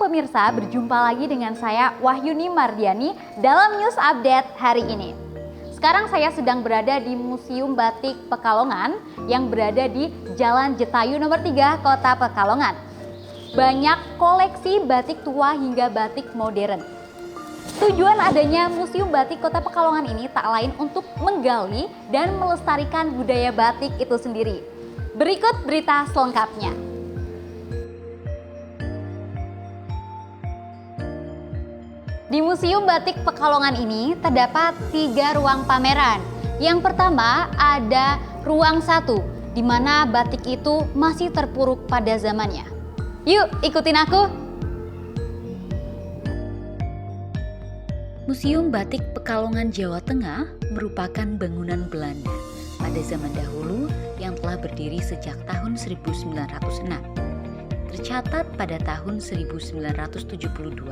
pemirsa, berjumpa lagi dengan saya Wahyuni Mardiani dalam News Update hari ini. Sekarang saya sedang berada di Museum Batik Pekalongan yang berada di Jalan Jetayu nomor 3, Kota Pekalongan. Banyak koleksi batik tua hingga batik modern. Tujuan adanya Museum Batik Kota Pekalongan ini tak lain untuk menggali dan melestarikan budaya batik itu sendiri. Berikut berita selengkapnya. Di Museum Batik Pekalongan ini terdapat 3 ruang pameran. Yang pertama ada ruang 1, di mana batik itu masih terpuruk pada zamannya. Yuk ikutin aku. Museum Batik Pekalongan Jawa Tengah merupakan bangunan Belanda pada zaman dahulu yang telah berdiri sejak tahun 1906. Tercatat pada tahun 1972,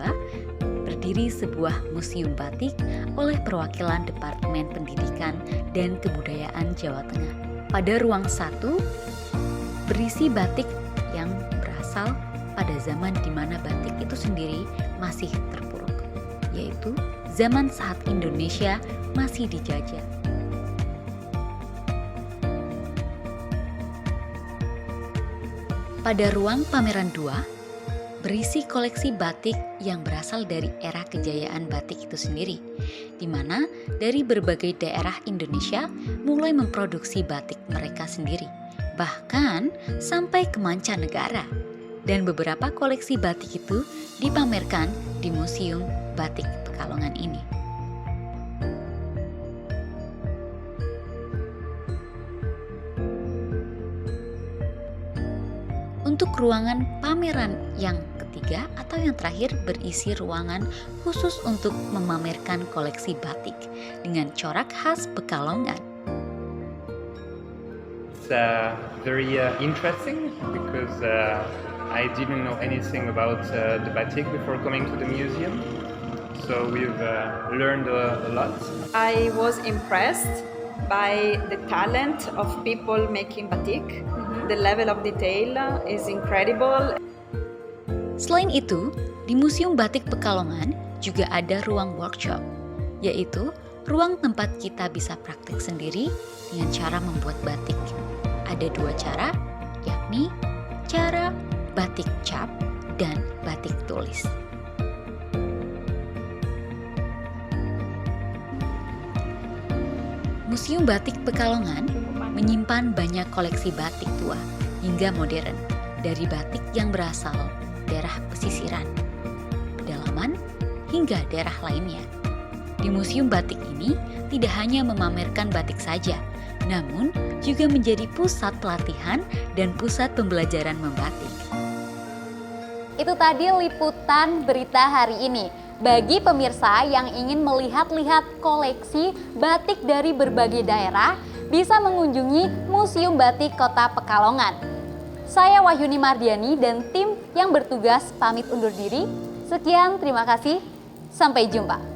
berdiri sebuah museum batik oleh perwakilan Departemen Pendidikan dan Kebudayaan Jawa Tengah. Pada ruang 1 berisi batik yang berasal pada zaman di mana batik itu sendiri masih terpuruk, yaitu zaman saat Indonesia masih dijajah. Pada ruang pameran 2 berisi koleksi batik yang berasal dari era kejayaan batik itu sendiri, di mana dari berbagai daerah Indonesia mulai memproduksi batik mereka sendiri, bahkan sampai ke mancanegara. Dan beberapa koleksi batik itu dipamerkan di Museum Batik Pekalongan ini. Untuk ruangan pameran yang ketiga atau yang terakhir berisi ruangan khusus untuk memamerkan koleksi batik dengan corak khas Pekalongan. It's very interesting because I didn't know anything about the batik before coming to the museum, so we've learned a lot. I was impressed by the talent of people making batik. The level of detail is incredible. Selain itu, di Museum Batik Pekalongan juga ada ruang workshop, yaitu ruang tempat kita bisa praktik sendiri dengan cara membuat batik. Ada 2 cara, yakni cara batik cap dan batik tulis. Museum Batik Pekalongan menyimpan banyak koleksi batik tua hingga modern dari batik yang berasal daerah pesisiran, pedalaman, hingga daerah lainnya. Di Museum Batik ini tidak hanya memamerkan batik saja, namun juga menjadi pusat pelatihan dan pusat pembelajaran membatik. Itu tadi liputan berita hari ini. Bagi pemirsa yang ingin melihat-lihat koleksi batik dari berbagai daerah, bisa mengunjungi Museum Batik Kota Pekalongan. Saya Wahyuni Mardiani dan tim yang bertugas pamit undur diri. Sekian, terima kasih. Sampai jumpa.